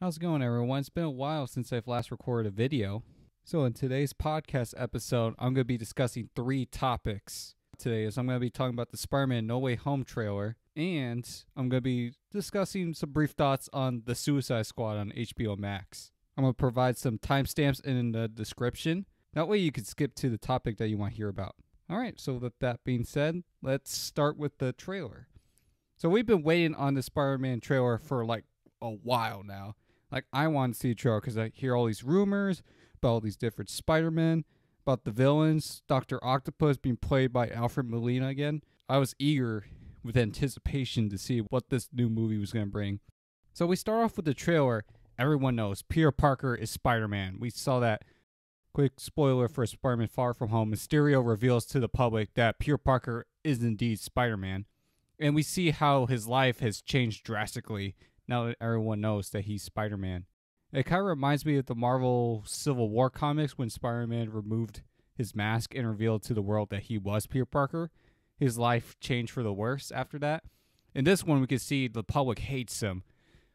How's it going, everyone? It's been a while since I've last recorded a video. So in today's podcast episode, I'm going to be discussing 3 topics. Today is I'm going to be talking about the Spider-Man No Way Home trailer, and I'm going to be discussing some brief thoughts on the Suicide Squad on HBO Max. I'm going to provide some timestamps in the description. That way you can skip to the topic that you want to hear about. Alright, so with that being said, let's start with the trailer. So we've been waiting on the Spider-Man trailer for like a while now. Like, I want to see a trailer because I hear all these rumors about all these different Spider-Men, about the villains, Dr. Octopus being played by Alfred Molina again. I was eager with anticipation to see what this new movie was going to bring. So we start off with the trailer. Everyone knows Peter Parker is Spider-Man. We saw that. Quick spoiler for Spider-Man Far From Home. Mysterio reveals to the public that Peter Parker is indeed Spider-Man. And we see how his life has changed drastically now that everyone knows that he's Spider-Man. It kind of reminds me of the Marvel Civil War comics when Spider-Man removed his mask and revealed to the world that he was Peter Parker. His life changed for the worse after that. In this one, we can see the public hates him,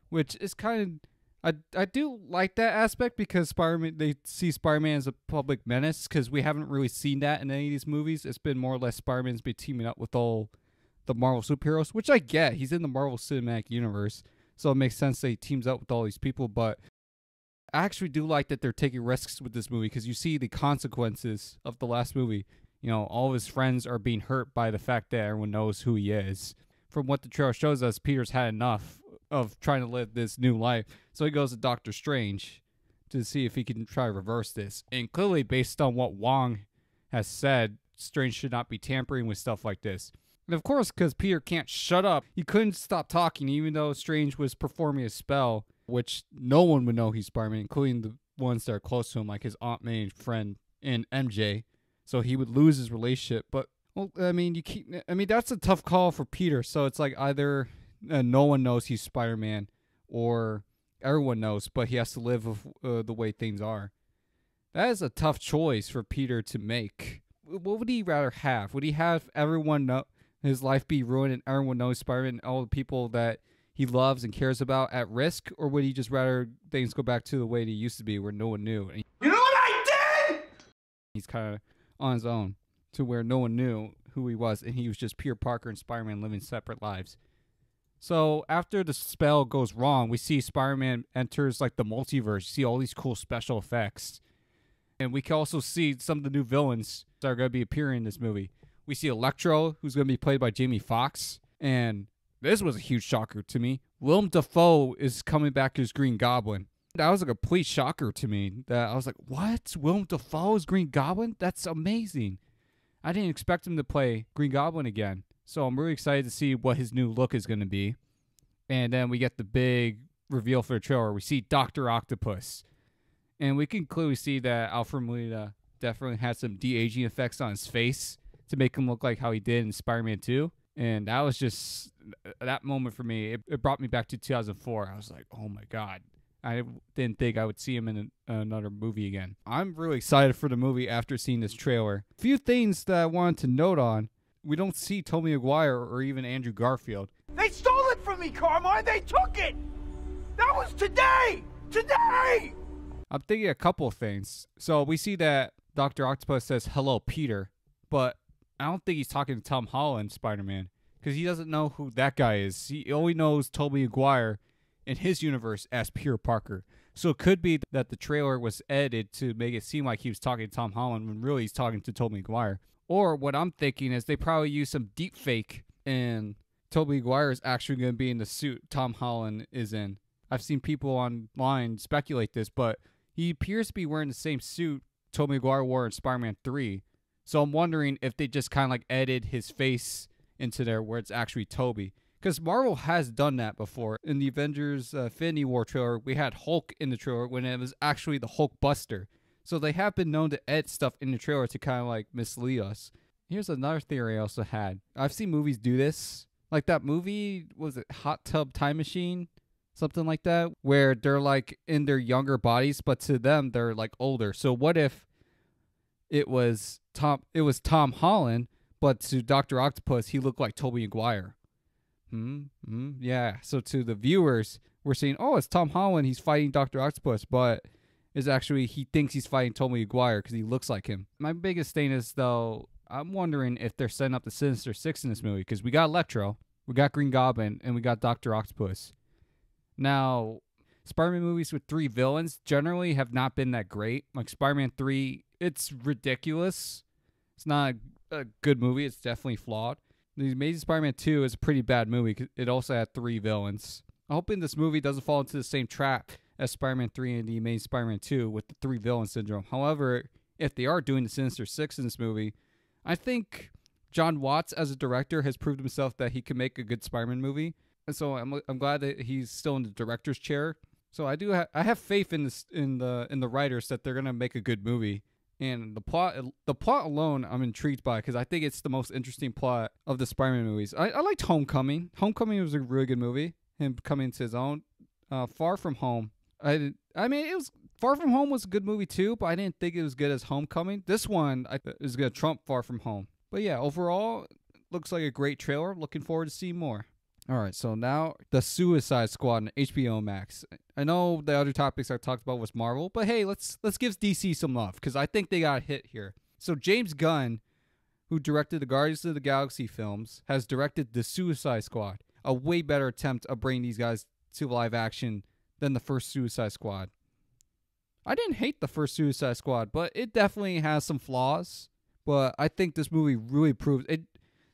which is kind of... I do like that aspect because Spider-Man, they see Spider-Man as a public menace because we haven't really seen that in any of these movies. It's been more or less Spider-Man's been teaming up with all the Marvel superheroes, which I get. He's in the Marvel Cinematic Universe, so it makes sense that he teams up with all these people, but I actually do like that they're taking risks with this movie because you see the consequences of the last movie. You know, all of his friends are being hurt by the fact that everyone knows who he is. From what the trailer shows us, Peter's had enough of trying to live this new life, so he goes to Doctor Strange to see if he can try to reverse this. And clearly, based on what Wong has said, Strange should not be tampering with stuff like this. And of course, because Peter can't shut up, he couldn't stop talking even though Strange was performing a spell, which no one would know he's Spider-Man, including the ones that are close to him, like his Aunt May friend and MJ. So he would lose his relationship. But, well, I mean, that's a tough call for Peter. So it's like either no one knows he's Spider-Man or everyone knows, but he has to live with the way things are. That is a tough choice for Peter to make. What would he rather have? Would he have everyone know his life be ruined and everyone knows Spider-Man and all the people that he loves and cares about at risk? Or would he just rather things go back to the way they used to be where no one knew? And you know what I did? He's kind of on his own to where no one knew who he was and he was just Peter Parker and Spider-Man living separate lives. So after the spell goes wrong, we see Spider-Man enters like the multiverse. You see all these cool special effects. And we can also see some of the new villains that are going to be appearing in this movie. We see Electro, who's going to be played by Jamie Foxx. And this was a huge shocker to me. Willem Dafoe is coming back as Green Goblin. That was a complete shocker to me. That I was like, what? Willem Dafoe is Green Goblin? That's amazing. I didn't expect him to play Green Goblin again. So I'm really excited to see what his new look is going to be. And then we get the big reveal for the trailer. We see Dr. Octopus. And we can clearly see that Alfred Molina definitely had some de-aging effects on his face to make him look like how he did in Spider-Man 2. And that was just, that moment for me, it brought me back to 2004. I was like, oh my God. I didn't think I would see him in another movie again. I'm really excited for the movie after seeing this trailer. A few things that I wanted to note on. We don't see Tobey Maguire or even Andrew Garfield. They stole it from me, Carmine! They took it! That was today! Today! I'm thinking a couple of things. So we see that Dr. Octopus says, hello, Peter. But I don't think he's talking to Tom Holland, Spider-Man. Because he doesn't know who that guy is. He only knows Tobey Maguire in his universe as Peter Parker. So it could be that the trailer was edited to make it seem like he was talking to Tom Holland when really he's talking to Tobey Maguire. Or what I'm thinking is they probably use some deep fake and Tobey Maguire is actually going to be in the suit Tom Holland is in. I've seen people online speculate this, but he appears to be wearing the same suit Tobey Maguire wore in Spider-Man 3. So I'm wondering if they just kind of like edited his face into there where it's actually Tobey. Because Marvel has done that before. In the Avengers Infinity War trailer, we had Hulk in the trailer when it was actually the Hulk Buster. So they have been known to edit stuff in the trailer to kind of like mislead us. Here's another theory I also had. I've seen movies do this. Like that movie, was it Hot Tub Time Machine? Something like that. Where they're like in their younger bodies, but to them, they're like older. So what if it was Tom Holland, but to Dr. Octopus, he looked like Tobey Maguire? Yeah. So to the viewers, we're seeing, oh, it's Tom Holland. He's fighting Dr. Octopus, but is actually he thinks he's fighting Tobey Maguire because he looks like him. My biggest thing is, though, I'm wondering if they're setting up the Sinister Six in this movie because we got Electro, we got Green Goblin, and we got Dr. Octopus. Now, Spider-Man movies with 3 villains generally have not been that great. Like Spider-Man 3, it's ridiculous. It's not a good movie. It's definitely flawed. The Amazing Spider-Man 2 is a pretty bad movie because it also had 3 villains. I'm hoping this movie doesn't fall into the same trap as Spider-Man 3 and The Amazing Spider-Man 2 with the 3 villain syndrome. However, if they are doing the Sinister Six in this movie, I think John Watts as a director has proved himself that he can make a good Spider-Man movie. And so I'm glad that he's still in the director's chair. So I have faith in the writers that they're going to make a good movie. And the plot alone, I'm intrigued by because I think it's the most interesting plot of the Spider-Man movies. I liked Homecoming. Homecoming was a really good movie. Him coming to his own. Far From Home. Far From Home was a good movie too, but I didn't think it was good as Homecoming. This one is going to trump Far From Home. But yeah, overall, looks like a great trailer. Looking forward to seeing more. All right, so now the Suicide Squad on HBO Max. I know the other topics I talked about was Marvel, but hey, let's give DC some love because I think they got hit here. So James Gunn, who directed the Guardians of the Galaxy films, has directed the Suicide Squad, a way better attempt of bringing these guys to live action than the first Suicide Squad. I didn't hate the first Suicide Squad, but it definitely has some flaws. But I think this movie really proves it.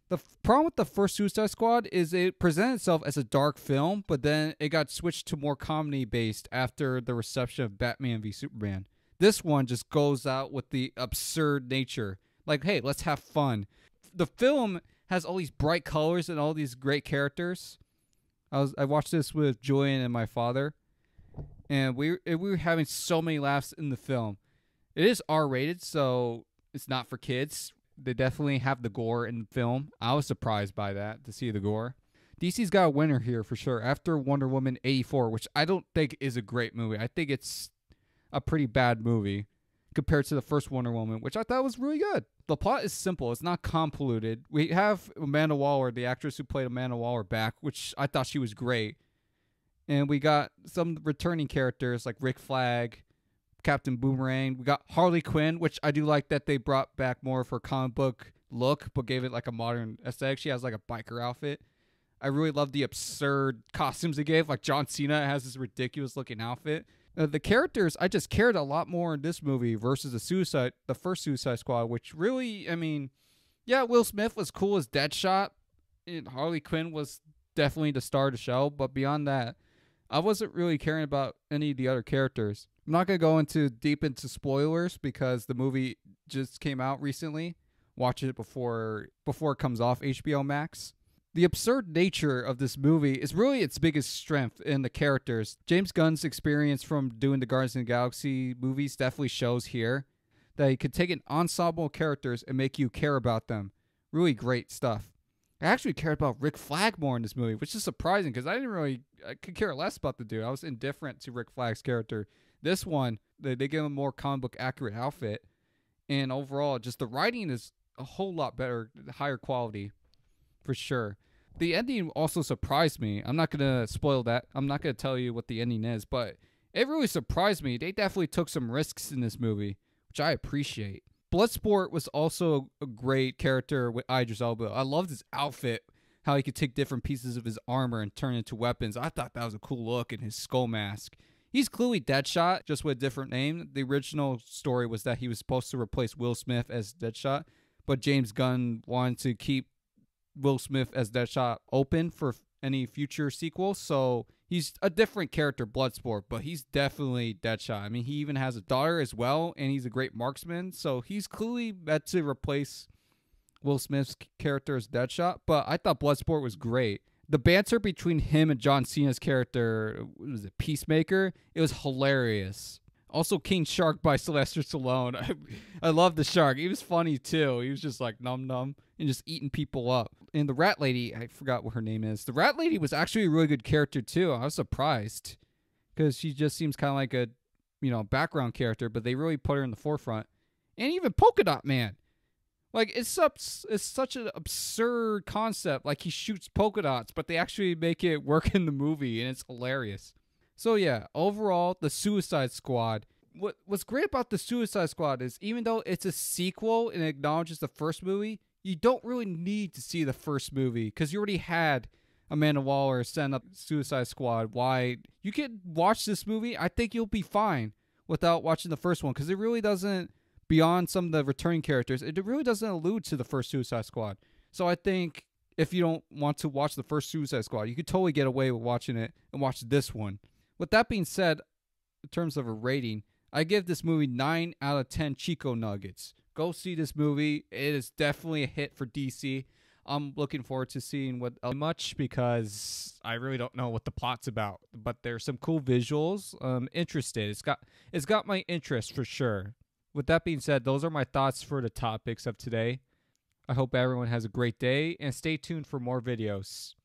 The problem with the first Suicide Squad is it presented itself as a dark film, but then it got switched to more comedy-based after the reception of Batman v Superman. This one just goes out with the absurd nature. Like, hey, let's have fun. The film has all these bright colors and all these great characters. I watched this with Julian and my father, and we were having so many laughs in the film. It is R-rated, so it's not for kids. They definitely have the gore in the film. I was surprised by that, to see the gore. DC's got a winner here for sure. After Wonder Woman 84, which I don't think is a great movie. I think it's a pretty bad movie compared to the first Wonder Woman, which I thought was really good. The plot is simple. It's not convoluted. We have Amanda Waller, the actress who played Amanda Waller, back, which I thought she was great. And we got some returning characters like Rick Flag, Captain Boomerang. We got Harley Quinn, which I do like that they brought back more of her comic book look, but gave it like a modern aesthetic. She has like a biker outfit. I really love the absurd costumes they gave. Like John Cena has this ridiculous looking outfit. The characters, I just cared a lot more in this movie versus the first Suicide Squad, which really, yeah, Will Smith was cool as Deadshot. And Harley Quinn was definitely the star of the show, but beyond that, I wasn't really caring about any of the other characters. I'm not going to go deep into spoilers because the movie just came out recently. Watch it before it comes off HBO Max. The absurd nature of this movie is really its biggest strength in the characters. James Gunn's experience from doing the Guardians of the Galaxy movies definitely shows here that he could take an ensemble of characters and make you care about them. Really great stuff. I actually cared about Rick Flag more in this movie, which is surprising because I could care less about the dude. I was indifferent to Rick Flag's character. This one, they give him a more comic book accurate outfit. And overall, just the writing is a whole lot better, higher quality, for sure. The ending also surprised me. I'm not going to spoil that. I'm not going to tell you what the ending is, but it really surprised me. They definitely took some risks in this movie, which I appreciate. Bloodsport was also a great character with Idris Elba. I loved his outfit, how he could take different pieces of his armor and turn into weapons. I thought that was a cool look in his skull mask. He's clearly Deadshot, just with a different name. The original story was that he was supposed to replace Will Smith as Deadshot, but James Gunn wanted to keep Will Smith as Deadshot open for any future sequel, so he's a different character, Bloodsport, but he's definitely Deadshot. He even has a daughter as well, and he's a great marksman, so he's clearly meant to replace Will Smith's character as Deadshot, but I thought Bloodsport was great. The banter between him and John Cena's character, what was it, Peacemaker? It was hilarious. Also, King Shark by Sylvester Stallone. I love the shark. He was funny, too. He was just like num-num and just eating people up. And the rat lady, I forgot what her name is. The rat lady was actually a really good character, too. I was surprised because she just seems kind of like a, background character, but they really put her in the forefront. And even Polka Dot Man. Like, it's such an absurd concept. Like, he shoots polka dots, but they actually make it work in the movie, and it's hilarious. So yeah, overall, the Suicide Squad. What's great about the Suicide Squad is even though it's a sequel and acknowledges the first movie, you don't really need to see the first movie because you already had Amanda Waller stand up Suicide Squad. Why you can watch this movie? I think you'll be fine without watching the first one because it really doesn't. Beyond some of the returning characters, it really doesn't allude to the first Suicide Squad. So I think if you don't want to watch the first Suicide Squad, you could totally get away with watching it and watch this one. With that being said, in terms of a rating, I give this movie 9 out of 10 Chico Nuggets. Go see this movie. It is definitely a hit for DC. I'm looking forward to seeing what much because I really don't know what the plot's about. But there's some cool visuals. I'm interested. It's got my interest for sure. With that being said, those are my thoughts for the topics of today. I hope everyone has a great day and stay tuned for more videos.